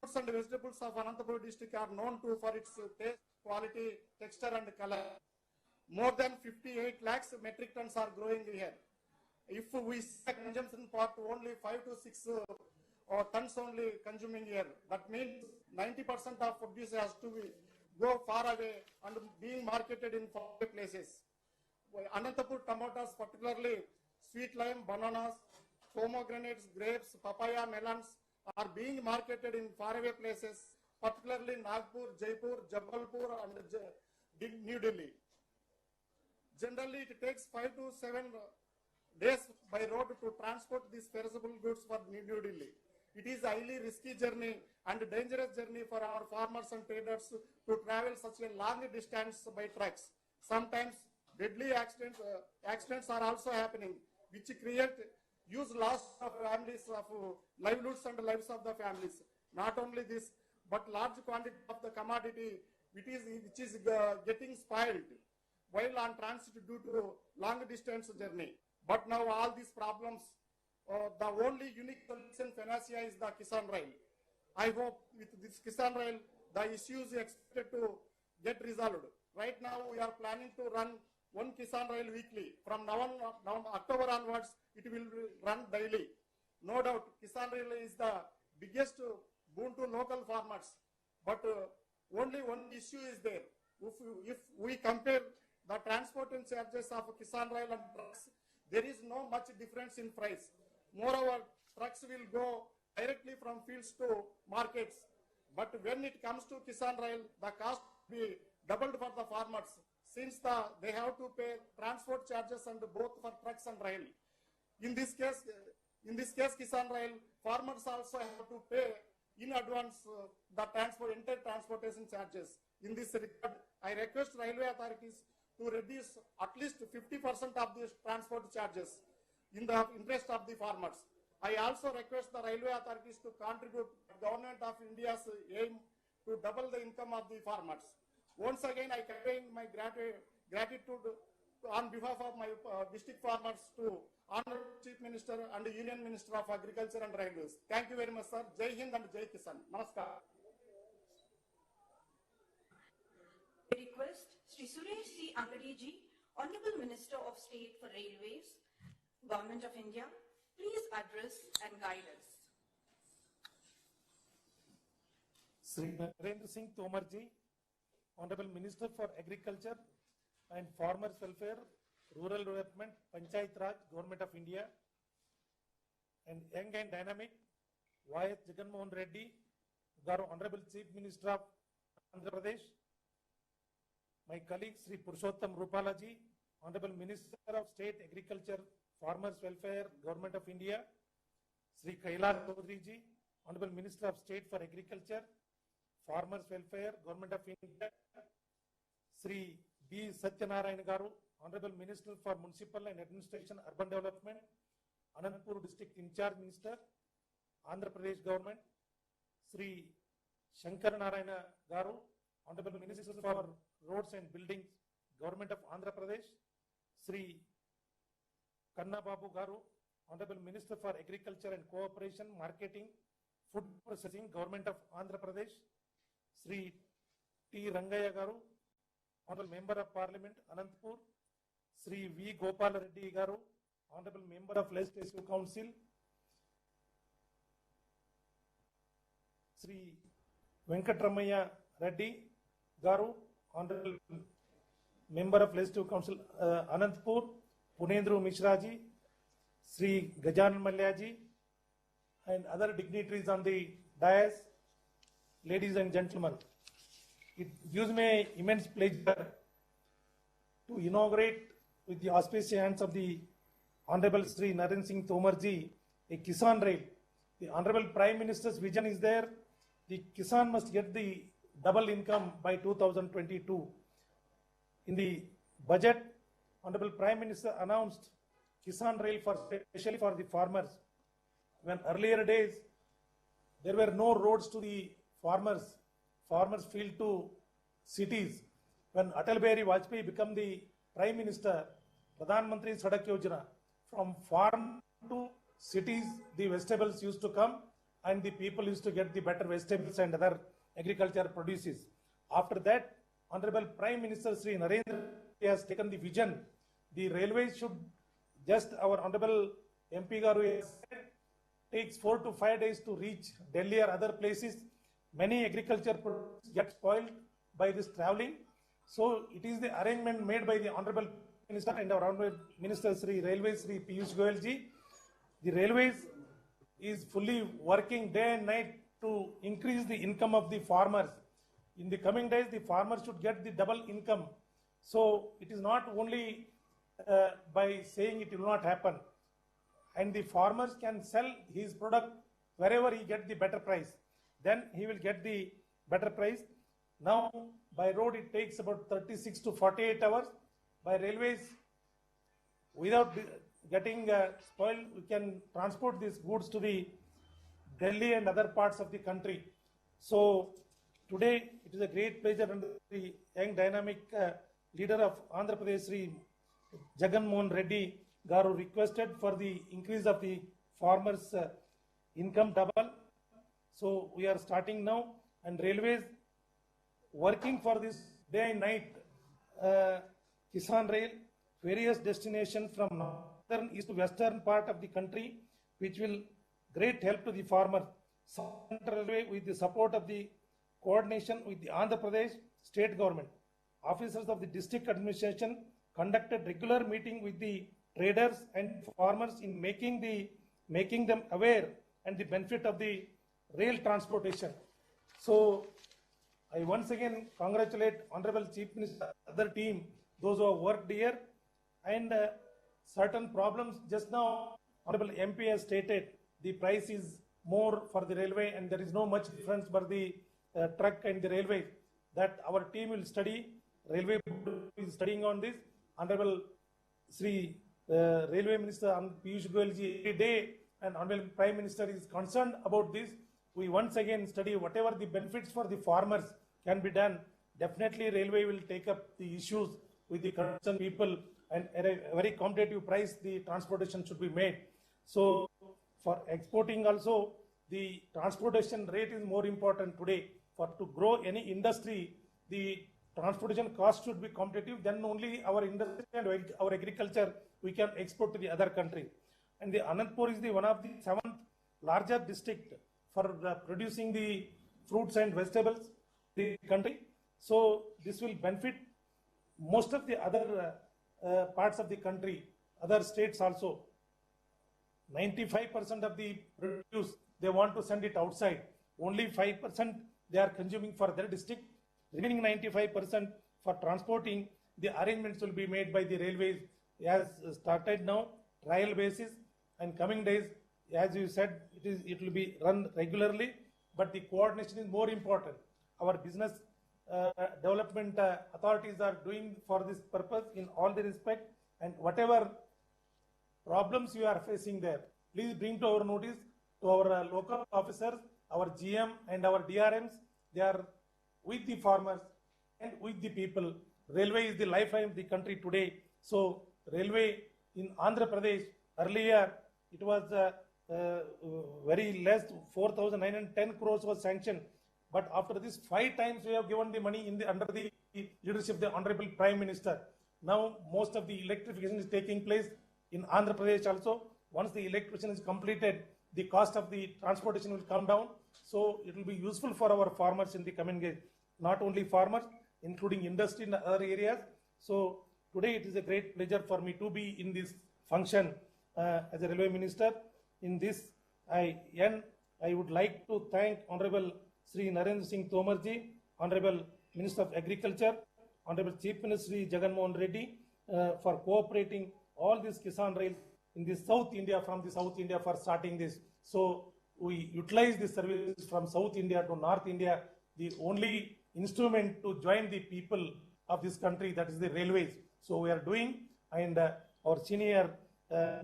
fruits and vegetables of Anantapur district are known to for its taste, quality, texture and color. More than 58 lakhs metric tons are growing here. If we see consumption part only 5 to 6 tons only consuming here, that means 90% of produce has to go far away and being marketed in far places. Anantapur tomatoes, particularly sweet lime, bananas, pomegranates, grapes, papaya, melons, are being marketed in faraway places, particularly Nagpur, Jaipur, Jabalpur and New Delhi. Generally, it takes 5 to 7 days by road to transport these perishable goods for New Delhi. It is a highly risky journey and dangerous journey for our farmers and traders to travel such a long distance by trucks. Sometimes deadly accidents are also happening, which create huge loss of families, of livelihoods and lives of the families. Not only this, but large quantity of the commodity which is getting spoiled while on transit due to long distance journey. But now all these problems, the only unique solution financia is the Kisan Rail. I hope with this Kisan Rail, the issue is expected to get resolved. Right now, we are planning to run one Kisan Rail weekly. From now October onwards, it will run daily. No doubt, Kisan Rail is the biggest boon to local farmers. But only one issue is there. If we compare the transportation charges of Kisan Rail and trucks, there is no much difference in price. Moreover, trucks will go directly from fields to markets. But when it comes to Kisan Rail, the cost will be doubled for the farmers, since they have to pay transport charges and both for trucks and rail. In this case, Kisan Rail, farmers also have to pay in advance the entire transportation charges. In this regard, I request railway authorities to reduce at least 50% of the transport charges in the interest of the farmers. I also request the railway authorities to contribute to the Government of India's aim to double the income of the farmers. Once again, I convey my gratitude on behalf of my district farmers to Honorable Chief Minister and Union Minister of Agriculture and Railways. Thank you very much, sir. Jai Hind and Jai Kisan. Namaskar. I request Sri Suresh C. Angadi ji, Honorable Minister of State for Railways, Government of India, please address and guide us. Sri Narendra Singh Tomar ji, Honorable Minister for Agriculture and Farmers Welfare, Rural Development, Panchayat Raj, Government of India, and young and dynamic Y.S. Jagannath Reddy, Honorable Chief Minister of Andhra Pradesh, my colleague Sri Purushottam Rupala ji, Honorable Minister of State Agriculture, Farmers Welfare, Government of India, Sri Kailash Chaudhary ji, Honorable Minister of State for Agriculture, Farmers Welfare, Government of India, Sri B. Satyanarayana Garu, Honorable Minister for Municipal and Administration, Urban Development, Anantapur District In Charge Minister, Andhra Pradesh Government, Sri Shankar Narayana Garu, Honorable Minister for Roads and Buildings, Government of Andhra Pradesh, Sri Kanna Babu Garu, Honorable Minister for Agriculture and Cooperation, Marketing, Food Processing, Government of Andhra Pradesh, Sri T. Rangaya Garu, Honorable Member of Parliament, Anantapur, Sri V. Gopal Reddy Garu, Honorable Member of Legislative Council, Sri Venkatramaya Reddy Garu, Honorable Member of Legislative Council, Anantapur, Punendru Mishraji, Sri Gajanan Malyaji, and other dignitaries on the dais, ladies and gentlemen. It gives me immense pleasure to inaugurate with the auspicious hands of the Honorable Sri Narendra Singh Tomar ji a Kisan Rail. The Honorable Prime Minister's vision is there. The Kisan must get the double income by 2022. In the budget, Honorable Prime Minister announced Kisan Rail especially for the farmers. When earlier days there were no roads to the farmers, farmers flew to cities. When Atal Bihari Vajpayee became the Prime Minister, Pradhan Mantri Sadak Yojana, from farm to cities the vegetables used to come, and the people used to get the better vegetables and other agriculture produces. After that, Honorable Prime Minister Sri Narendra Modi has taken the vision. The railways should just, our Honorable MP Garu has said, takes 4 to 5 days to reach Delhi or other places. Many agriculture products get spoiled by this traveling. So it is the arrangement made by the Honorable Minister and our Honorable Minister Sri Railways Sri Piyush Goyal ji. The railways is fully working day and night to increase the income of the farmers. In the coming days, the farmers should get the double income. So it is not only by saying it will not happen. And the farmers can sell his product wherever he get the better price. Then he will get the better price. Now by road it takes about 36 to 48 hours. By railways, without getting spoiled, we can transport these goods to the Delhi and other parts of the country. So today it is a great pleasure under the young dynamic leader of Andhra Pradesh, Sri Jagan Mohan Reddy Garu, requested for the increase of the farmers' income double. So we are starting now, and railways working for this day and night. Kisan Rail, various destinations from northern, east to western part of the country, which will great help to the farmer. Central Railway, with the support of the coordination with the Andhra Pradesh state government, officers of the district administration conducted regular meeting with the traders and farmers in making them aware and the benefit of the rail transportation. So I once again congratulate Honorable Chief Minister, other team, those who have worked here, and certain problems just now Honorable MP has stated the price is more for the railway and there is no much difference for the truck and the railway. That our team will study, railway is studying on this. Honorable Sri Railway Minister Piyush Goyal ji every day and Honorable Prime Minister is concerned about this. We once again study whatever the benefits for the farmers can be done. Definitely railway will take up the issues with the concerned people, and at a very competitive price the transportation should be made. So for exporting also, the transportation rate is more important today. For to grow any industry, the transportation cost should be competitive, then only our industry and our agriculture we can export to the other country. And the Anantapur is the one of the 7th largest district for producing the fruits and vegetables in the country. So this will benefit most of the other parts of the country, other states also. 95% of the produce, they want to send it outside. Only 5% they are consuming for their district. Remaining 95% for transporting, the arrangements will be made by the railways as started now, trial basis, and coming days, as you said, it will be run regularly, but the coordination is more important. Our business development authorities are doing for this purpose in all the respect, and whatever problems you are facing there, please bring to our notice, to our local officers, our GM and our DRMs. They are with the farmers and with the people. Railway is the lifeline of the country today. So railway in Andhra Pradesh, earlier it was very less, 4,910 crores was sanctioned. But after this, 5 times we have given the money under the leadership of the Honorable Prime Minister. Now most of the electrification is taking place in Andhra Pradesh also. Once the electrification is completed, the cost of the transportation will come down. So it will be useful for our farmers in the coming days. Not only farmers, including industry in other areas. So today it is a great pleasure for me to be in this function as a railway minister. In this, I would like to thank Honorable Sri Narendra Singh Tomar ji, Honorable Minister of Agriculture, Honorable Chief Minister Sri Jagan Mohan Reddy for cooperating all these Kisan Rail in the South India, from the South India for starting this. So we utilize the services from South India to North India, the only instrument to join the people of this country, that is the railways. So we are doing, and our senior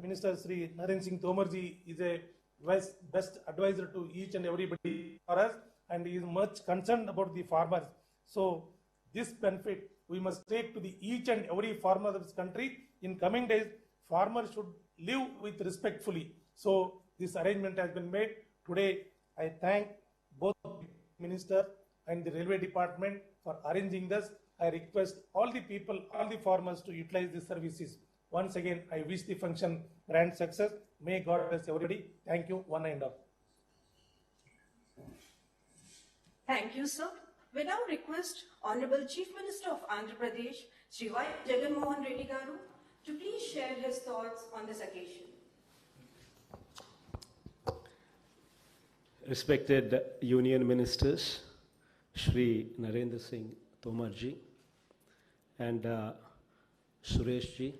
Minister Sri Narendra Singh Tomar ji is a best advisor to each and everybody for us, and he is much concerned about the farmers. So this benefit we must take to the each and every farmer of this country. In coming days, farmers should live with respectfully. So this arrangement has been made. Today I thank both Minister and the Railway Department for arranging this. I request all the people, all the farmers to utilize these services. Once again, I wish the function grand success. May God bless everybody. Thank you, one and all. Thank you, sir. We now request Honorable Chief Minister of Andhra Pradesh, Shri Y. Jagan Mohan Reddy Garu, to please share his thoughts on this occasion. Respected Union Ministers, Shri Narendra Singh Tomar ji and Suresh ji,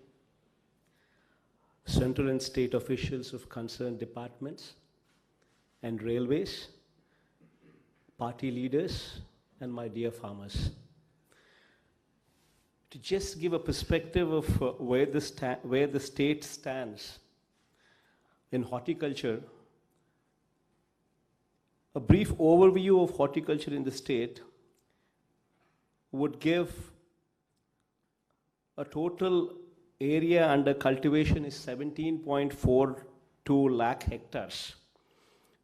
central and state officials of concerned departments and railways, party leaders, and my dear farmers. To just give a perspective of where the state stands in horticulture, a brief overview of horticulture in the state would give a total area under cultivation is 17.42 lakh hectares,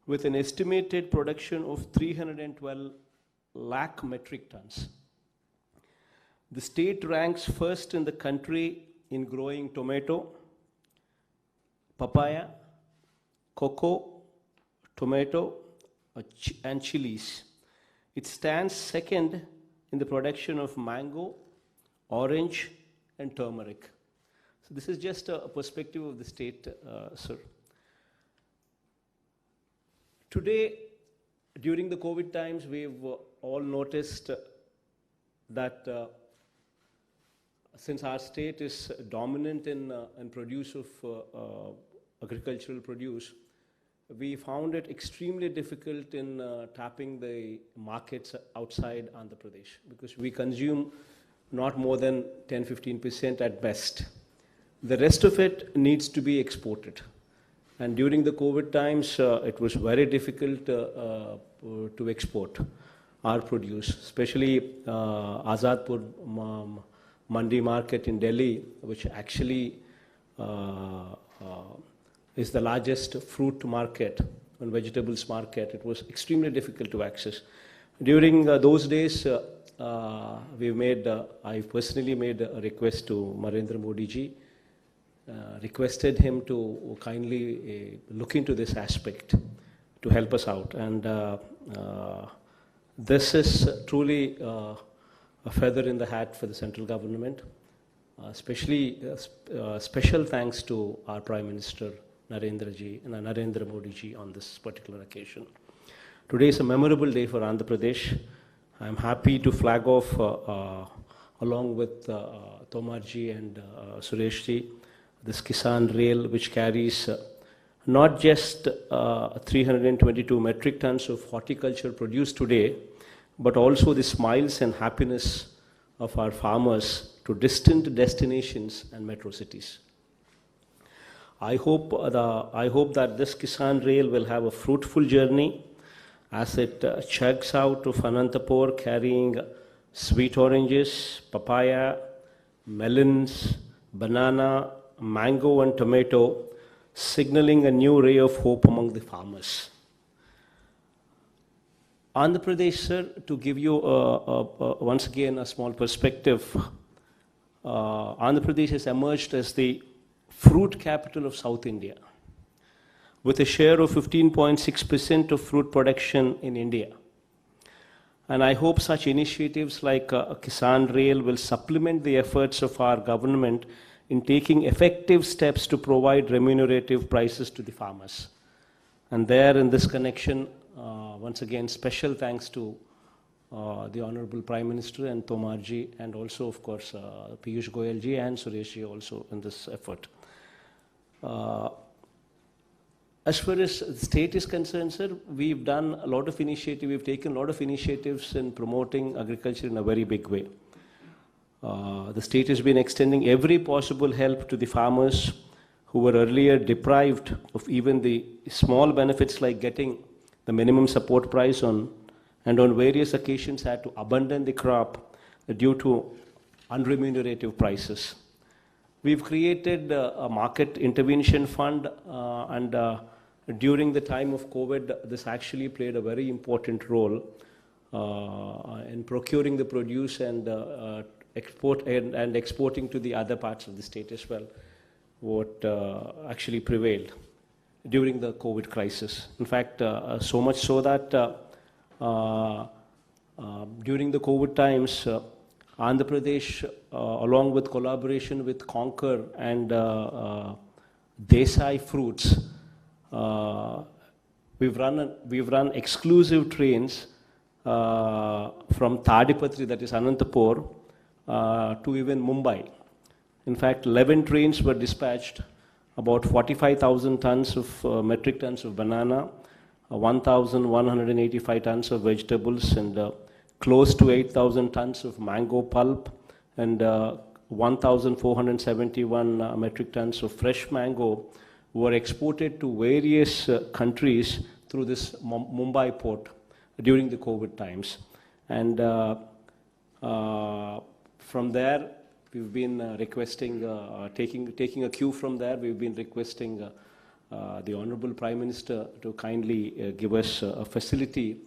with an estimated production of 312 lakh metric tons. The state ranks first in the country in growing tomato, papaya, cocoa, tomato, and chilies. It stands second in the production of mango, orange, and turmeric. So this is just a perspective of the state, sir. Today, during the COVID times, we've all noticed that since our state is dominant in produce of agricultural produce, we found it extremely difficult in tapping the markets outside Andhra Pradesh, because we consume not more than 10-15% at best. The rest of it needs to be exported. And during the COVID times, it was very difficult to export our produce, especially Azadpur Mandi market in Delhi, which actually is the largest fruit market and vegetables market. It was extremely difficult to access. During those days, I personally made a request to Narendra Modi ji, requested him to kindly look into this aspect to help us out. And this is truly a feather in the hat for the central government, especially special thanks to our Prime Minister Narendra Modi ji on this particular occasion. Today is a memorable day for Andhra Pradesh. I am happy to flag off along with Tomar ji and Suresh ji this Kisan Rail, which carries not just 322 metric tons of horticulture produced today, but also the smiles and happiness of our farmers to distant destinations and metro cities. I hope that this Kisan Rail will have a fruitful journey as it chugs out of Anantapur carrying sweet oranges, papaya, melons, banana, mango and tomato, signaling a new ray of hope among the farmers. Andhra Pradesh, sir, to give you once again a small perspective, Andhra Pradesh has emerged as the fruit capital of South India, with a share of 15.6% of fruit production in India. And I hope such initiatives like Kisan Rail will supplement the efforts of our government in taking effective steps to provide remunerative prices to the farmers. And there, in this connection, once again, special thanks to the Honorable Prime Minister and Tomar ji, and also, of course, Piyush Goyal ji and Suresh ji also in this effort. As far as the state is concerned, sir, we've done a lot of initiatives, we've taken a lot of initiatives in promoting agriculture in a very big way. The state has been extending every possible help to the farmers who were earlier deprived of even the small benefits like getting the minimum support price and on various occasions had to abandon the crop due to unremunerative prices. We've created a market intervention fund and during the time of COVID, this actually played a very important role in procuring the produce and exporting to the other parts of the state as well, what actually prevailed during the COVID crisis. In fact, so much so that during the COVID times, Andhra Pradesh, along with collaboration with Conquer and Desai Fruits, we've run exclusive trains from Tadipatri, that is Anantapur, to even Mumbai. In fact, 11 trains were dispatched, about 45,000 tons of metric tons of banana, 1,185 tons of vegetables, and close to 8,000 tons of mango pulp, and 1,471 metric tons of fresh mango were exported to various countries through this Mumbai port during the COVID times. And from there, we've been requesting, taking a cue from there, we've been requesting the Honorable Prime Minister to kindly give us a facility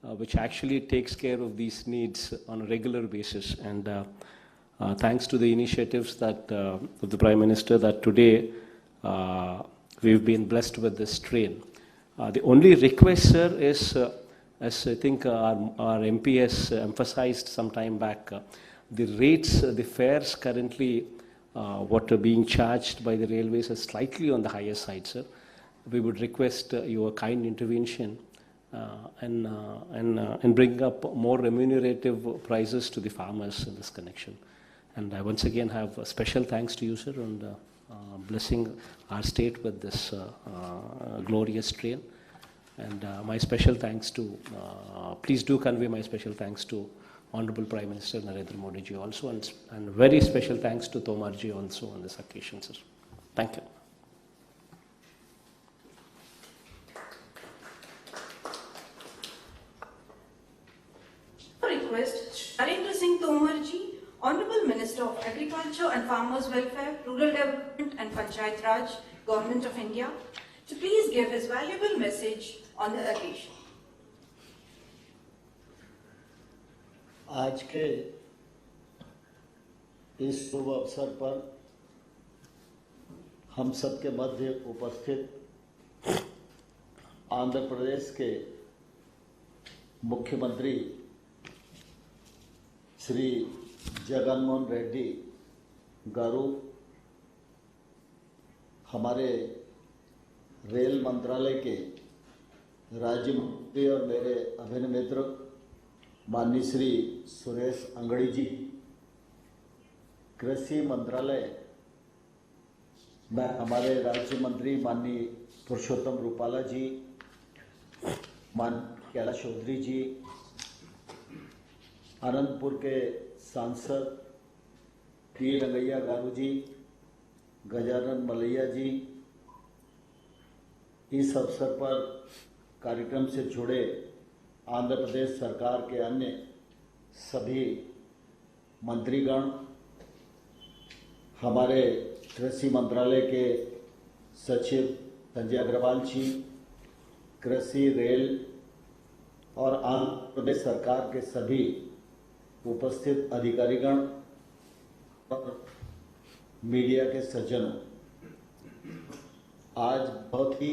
which actually takes care of these needs on a regular basis. And thanks to the initiatives that of the Prime Minister, that today we've been blessed with this train. The only request, sir, is, as I think our MP has emphasized some time back, the rates, the fares currently, what are being charged by the railways are slightly on the higher side, sir. We would request your kind intervention and bring up more remunerative prices to the farmers in this connection. And I once again have a special thanks to you, sir, and blessing our state with this glorious train. And my special thanks to, please do convey my special thanks to Honorable Prime Minister Narendra Modi ji also, and very special thanks to Tomar ji also on this occasion, sir. Thank you. Request Narendra Singh Tomar ji, Honorable Minister of Agriculture and Farmers Welfare, Rural Development and Panchayat Raj, Government of India, to please give his valuable message on the occasion. आज के इस शुभ अवसर पर हम सबके मध्य उपस्थित आंध्र प्रदेश के मुख्यमंत्री श्री जगनमोहन रेड्डी गारू, हमारे रेल मंत्रालय के राज्य मंत्री और मेरे अभिन्न मित्र माननीय श्री सुरेश अंगड़ी जी, कृषि मंत्रालय में हमारे राज्य मंत्री माननीय पुरुषोत्तम रूपाला जी, माननीय कैलाश चौधरी जी, अनंतपुर के सांसद टी रंगैया गारू जी, गजानन मलैया जी, इस अवसर पर कार्यक्रम से जुड़े आंध्र प्रदेश सरकार के अन्य सभी मंत्रीगण, हमारे कृषि मंत्रालय के सचिव संजय अग्रवाल जी, कृषि, रेल और आंध्र प्रदेश सरकार के सभी उपस्थित अधिकारीगण और मीडिया के सज्जनों, आज बहुत ही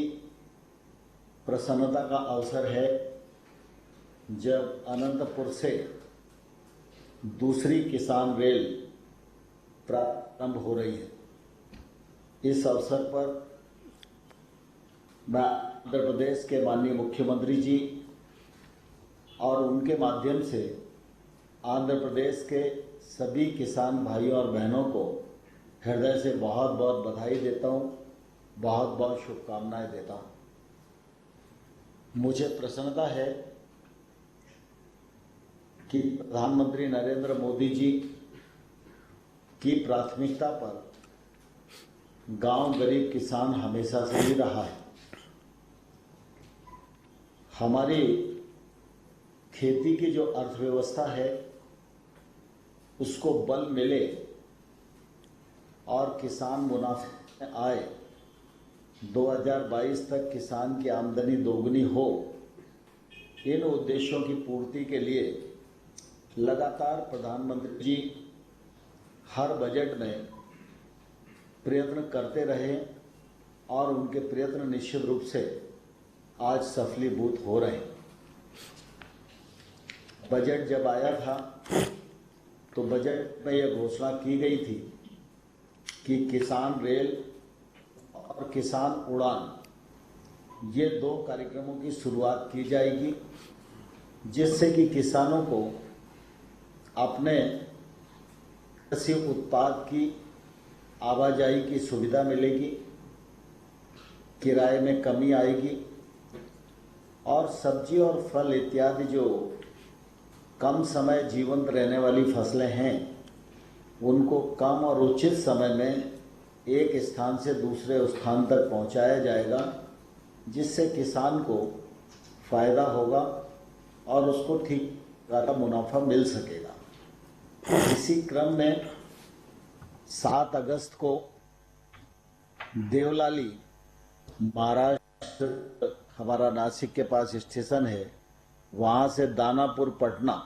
प्रसन्नता का अवसर है जब अनंतपुर से दूसरी किसान रेल प्रारंभ हो रही है। इस अवसर पर मैं आंध्र प्रदेश के माननीय मुख्यमंत्री जी और उनके माध्यम से आंध्र प्रदेश के सभी किसान भाइयों और बहनों को हृदय से बहुत बहुत बधाई देता हूं, बहुत बहुत शुभकामनाएं देता हूं। मुझे प्रसन्नता है कि प्रधानमंत्री नरेंद्र मोदी जी की प्राथमिकता पर गांव गरीब किसान हमेशा से ही रहा है। हमारी खेती की जो अर्थव्यवस्था है उसको बल मिले और किसान मुनाफे में आए, 2022 तक किसान की आमदनी दोगुनी हो, इन उद्देश्यों की पूर्ति के लिए लगातार प्रधानमंत्री जी हर बजट में प्रयत्न करते रहे और उनके प्रयत्न निश्चित रूप से आज सफलीभूत हो रहे हैं। बजट जब आया था तो बजट में यह घोषणा की गई थी कि किसान रेल और किसान उड़ान, ये 2 कार्यक्रमों की शुरुआत की जाएगी, जिससे कि किसानों को अपने कृषि उत्पाद की आवाजाही की सुविधा मिलेगी, किराए में कमी आएगी और सब्जी और फल इत्यादि जो कम समय जीवंत रहने वाली फसलें हैं, उनको कम और उचित समय में एक स्थान से दूसरे स्थान तक पहुंचाया जाएगा, जिससे किसान को फायदा होगा और उसको ठीक का मुनाफा मिल सकेगा। इसी क्रम में 7 अगस्त को देवलाली महाराष्ट्र, हमारा नासिक के पास स्टेशन है, वहां से दानापुर पटना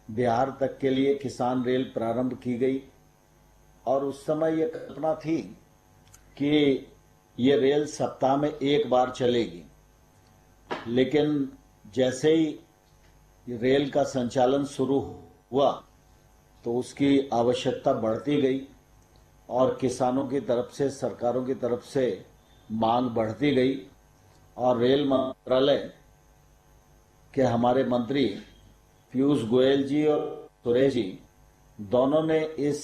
बिहार तक के लिए किसान रेल प्रारंभ की गई और उस समय यह कल्पना थी कि ये रेल सप्ताह में 1 बार चलेगी, लेकिन जैसे ही रेल का संचालन शुरू हुआ तो उसकी आवश्यकता बढ़ती गई और किसानों की तरफ से, सरकारों की तरफ से मांग बढ़ती गई और रेल मंत्रालय के हमारे मंत्री पीयूष गोयल जी और सुरेश जी दोनों ने इस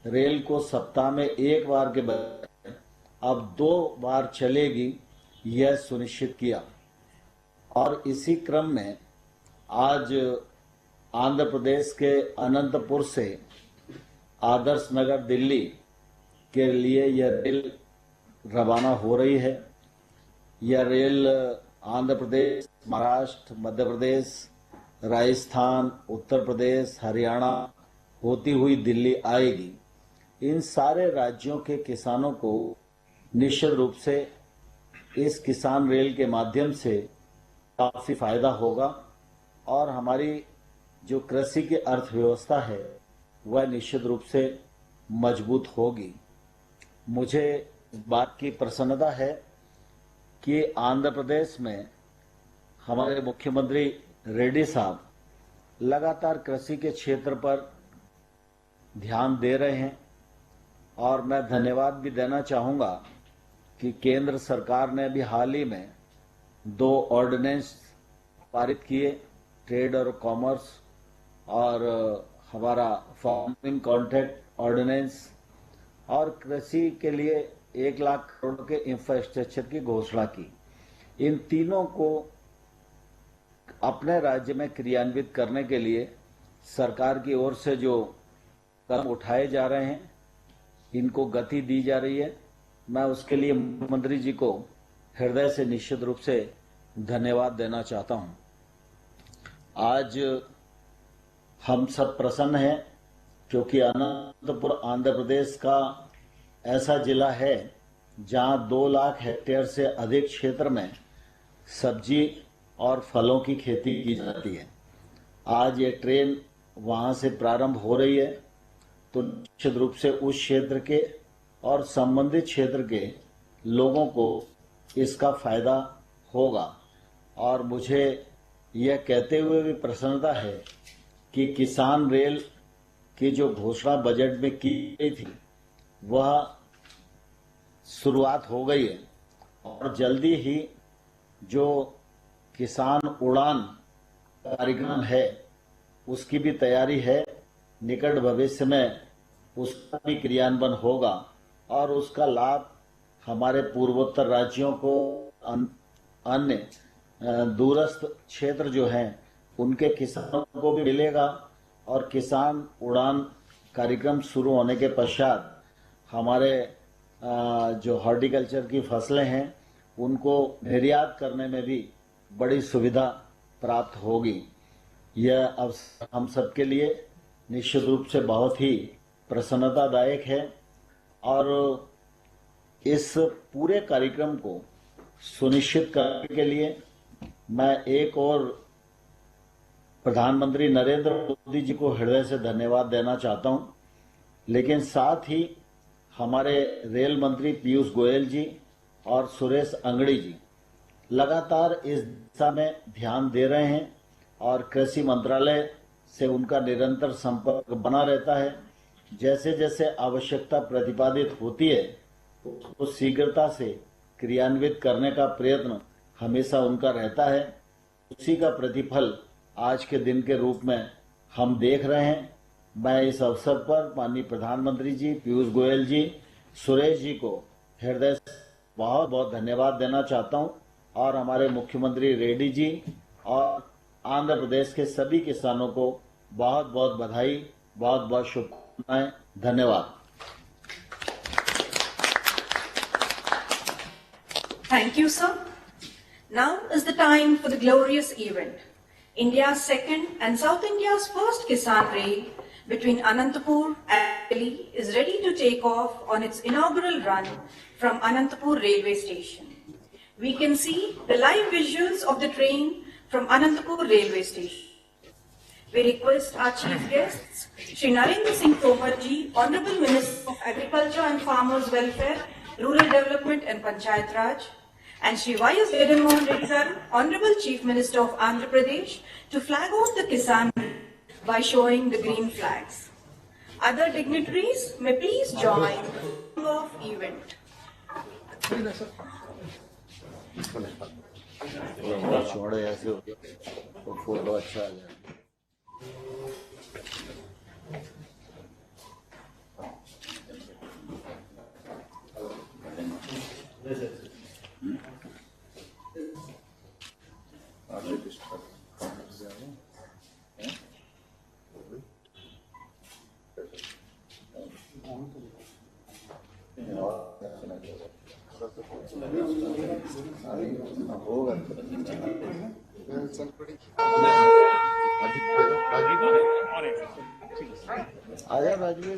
रेल को सप्ताह में 1 बार के बजाय अब 2 बार चलेगी, यह सुनिश्चित किया। और इसी क्रम में आज आंध्र प्रदेश के अनंतपुर से आदर्श नगर दिल्ली के लिए यह रेल रवाना हो रही है। यह रेल आंध्र प्रदेश, महाराष्ट्र, मध्य प्रदेश, राजस्थान, उत्तर प्रदेश, हरियाणा होती हुई दिल्ली आएगी। इन सारे राज्यों के किसानों को निश्चित रूप से इस किसान रेल के माध्यम से काफी फायदा होगा और हमारी जो कृषि की अर्थव्यवस्था है वह निश्चित रूप से मजबूत होगी। मुझे बात की प्रसन्नता है कि आंध्र प्रदेश में हमारे मुख्यमंत्री रेड्डी साहब लगातार कृषि के क्षेत्र पर ध्यान दे रहे हैं और मैं धन्यवाद भी देना चाहूंगा कि केंद्र सरकार ने भी हाल ही में 2 ऑर्डिनेंस पारित किए, ट्रेड और कॉमर्स और हमारा फार्मिंग कॉन्ट्रैक्ट ऑर्डिनेंस और कृषि के लिए 1 लाख करोड़ के इंफ्रास्ट्रक्चर की घोषणा की। इन तीनों को अपने राज्य में क्रियान्वित करने के लिए सरकार की ओर से जो कदम उठाए जा रहे हैं, इनको गति दी जा रही है। मैं उसके लिए मुख्यमंत्री जी को हृदय से निश्चित रूप से धन्यवाद देना चाहता हूं। आज हम सब प्रसन्न हैं क्योंकि अनंतपुर आंध्र प्रदेश का ऐसा जिला है जहां 2 लाख हेक्टेयर से अधिक क्षेत्र में सब्जी और फलों की खेती की जाती है। आज ये ट्रेन वहां से प्रारंभ हो रही है तो निश्चित रूप से उस क्षेत्र के और संबंधित क्षेत्र के लोगों को इसका फायदा होगा। और मुझे यह कहते हुए भी प्रसन्नता है कि किसान रेल की जो घोषणा बजट में की गई थी वह शुरुआत हो गई है और जल्दी ही जो किसान उड़ान कार्यक्रम है उसकी भी तैयारी है। निकट भविष्य में उसका भी क्रियान्वयन होगा और उसका लाभ हमारे पूर्वोत्तर राज्यों को, अन्य दूरस्थ क्षेत्र जो हैं उनके किसानों को भी मिलेगा। और किसान उड़ान कार्यक्रम शुरू होने के पश्चात हमारे जो हॉर्टिकल्चर की फसलें हैं उनको निर्यात करने में भी बड़ी सुविधा प्राप्त होगी। यह अवसर हम सबके लिए निश्चित रूप से बहुत ही प्रसन्नतादायक है और इस पूरे कार्यक्रम को सुनिश्चित करने के लिए मैं एक और प्रधानमंत्री नरेंद्र मोदी जी को हृदय से धन्यवाद देना चाहता हूं, लेकिन साथ ही हमारे रेल मंत्री पीयूष गोयल जी और सुरेश अंगड़ी जी लगातार इस दिशा में ध्यान दे रहे हैं और कृषि मंत्रालय से उनका निरंतर संपर्क बना रहता है। जैसे जैसे आवश्यकता प्रतिपादित होती है तो शीघ्रता से क्रियान्वित करने का प्रयत्न हमेशा उनका रहता है। उसी का प्रतिफल आज के दिन के रूप में हम देख रहे हैं। मैं इस अवसर पर माननीय प्रधानमंत्री जी, पीयूष गोयल जी, सुरेश जी को हृदय से बहुत बहुत धन्यवाद देना चाहता हूं और हमारे मुख्यमंत्री रेड्डी जी और आंध्र प्रदेश के सभी किसानों को बहुत बहुत बधाई, बहुत बहुत शुभकामनाएं। धन्यवाद। Thank you, sir. Now is the time for the glorious event. India's second and South India's first Kisan Rail between Anantapur and Delhi is ready to take off on its inaugural run from Anantapur railway station. We can see the live visuals of the train from Anantapur railway station. We request our chief guests, Shri Narendra Singh Tomar ji, Honorable Minister of Agriculture and Farmers Welfare, Rural Development and Panchayat Raj, and Shri Y.S. Jagannath Reddy sir, Honorable Chief Minister of Andhra Pradesh, to flag off the Kisan by showing the green flags. Other dignitaries may please join the flag off event. छोड़ो ऐसे हो गया तो photo अच्छा आ जाएगा। आजा Rajveer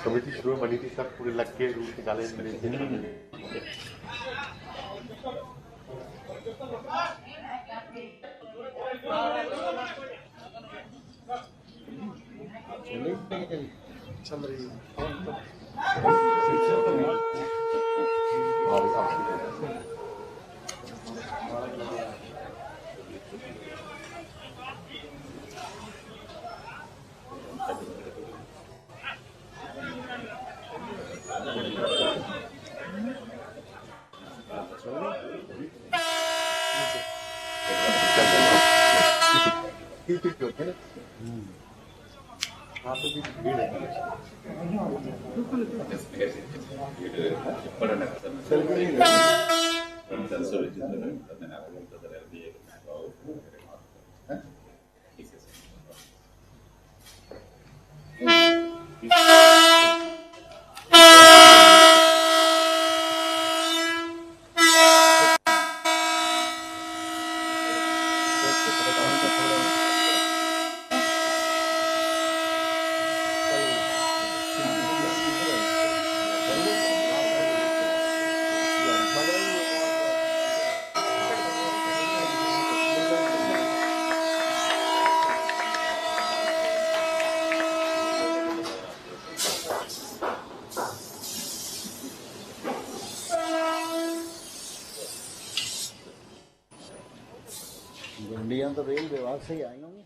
committee शुरू बनी थी, सब पूरे लग के रूट निकाले चल रही गंडियां तो रेल विभाग से ही आई होंगी।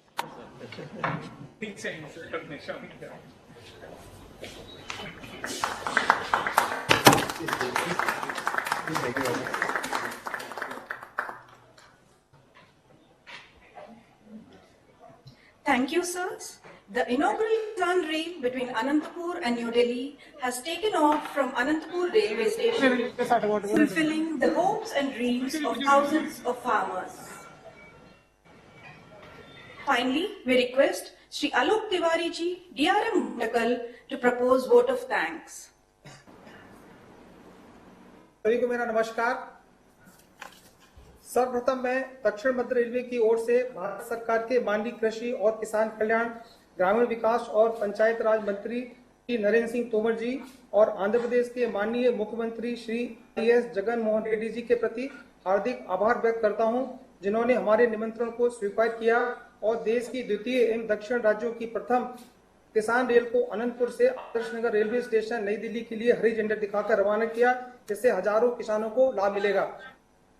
Thank you, sirs. The inaugural Kisan Rail between Anantapur and New Delhi has taken off from Anantapur railway station, fulfilling the hopes and dreams of thousands of farmers. Finally, we request Shri Alok Tiwari ji, DRM Mutakal, to propose vote of thanks. सभी को मेरा नमस्कार। सर्वप्रथम मैं दक्षिण मध्य railway की ओर से भारत सरकार के माननीय कृषि और किसान कल्याण ग्रामीण विकास और पंचायत राज मंत्री श्री नरेंद्र सिंह तोमर जी और आंध्र प्रदेश के माननीय मुख्यमंत्री श्री एस जगन मोहन रेड्डी जी के प्रति हार्दिक आभार व्यक्त करता हूं, जिन्होंने हमारे निमंत्रण को स्वीकार किया और देश की द्वितीय एवं दक्षिण राज्यों की प्रथम किसान रेल को अनंतपुर से आदर्श नगर रेलवे स्टेशन नई दिल्ली के लिए हरी झंडी दिखाकर रवाना किया, जिससे हजारों किसानों को लाभ मिलेगा।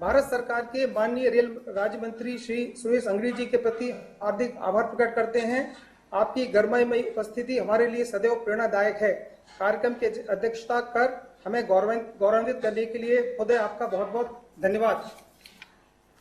भारत सरकार के माननीय रेल राज्य मंत्री श्री सुरेश अंगड़ी जी के प्रति हार्दिक आभार प्रकट करते हैं। आपकी गर्ममयी उपस्थिति हमारे लिए सदैव प्रेरणादायक है। कार्यक्रम की अध्यक्षता कर हमें गौरवान्वित करने के लिए खुद आपका बहुत बहुत धन्यवाद।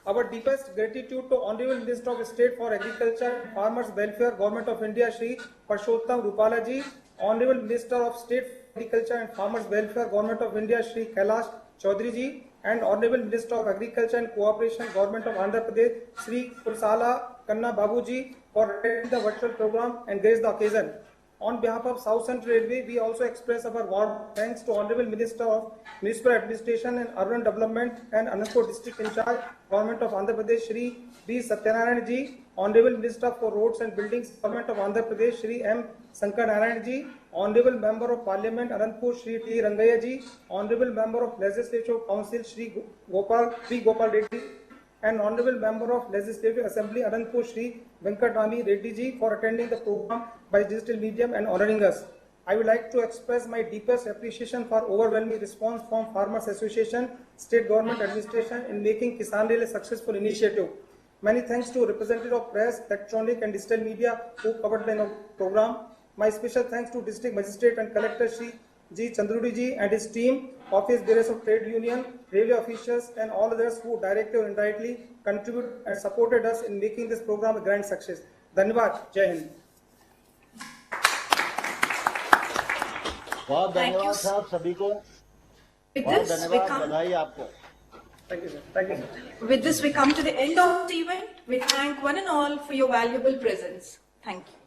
Our deepest gratitude to Honorable Minister of State for Agriculture and Farmers Welfare, Government of India, Shri Parshottam Rupala ji, Honorable Minister of State for Agriculture and Farmers Welfare, Government of India, Shri Kailash Chaudhary ji, and Honorable Minister of Agriculture and Cooperation, Government of Andhra Pradesh, Shri Kursala Kanna Babu ji, for attending the virtual program and grace the occasion. On behalf of South Central Railway, we also express our warm thanks to Honorable Minister of Municipal Administration and Urban Development and Anantapur District in charge, Government of Andhra Pradesh, Shri B. Satyanarayana ji, Honorable Minister for Roads and Buildings, Government of Andhra Pradesh, Shri M. Shankar Narayan ji, Honorable Member of Parliament, Anantapur, Shri T. Rangaya ji, Honorable Member of Legislative Council, Shri Gopal Reddy, and Honorable Member of Legislative Assembly, Anantapur, Shri Venkatrami Reddy ji, for attending the program by digital medium and honoring us. I would like to express my deepest appreciation for overwhelming response from Farmers Association, State Government Administration in making Kisan Rail a successful initiative. Many thanks to representative of press, electronic and digital media who covered the program. My special thanks to District Magistrate and Collector Shri G. Chandrudi ji and his team, Office Bearers of Trade Union, railway officials and all others who directly or indirectly contributed and supported us in making this program a grand success. Dhanyavad. Jai Hind. बहुत धन्यवाद साहब सभी को। बहुत धन्यवाद, बधाई आपको। Thank you, sir. Thank you, sir. With this, we come to the end of the event. We thank one and all for your valuable presence. Thank you.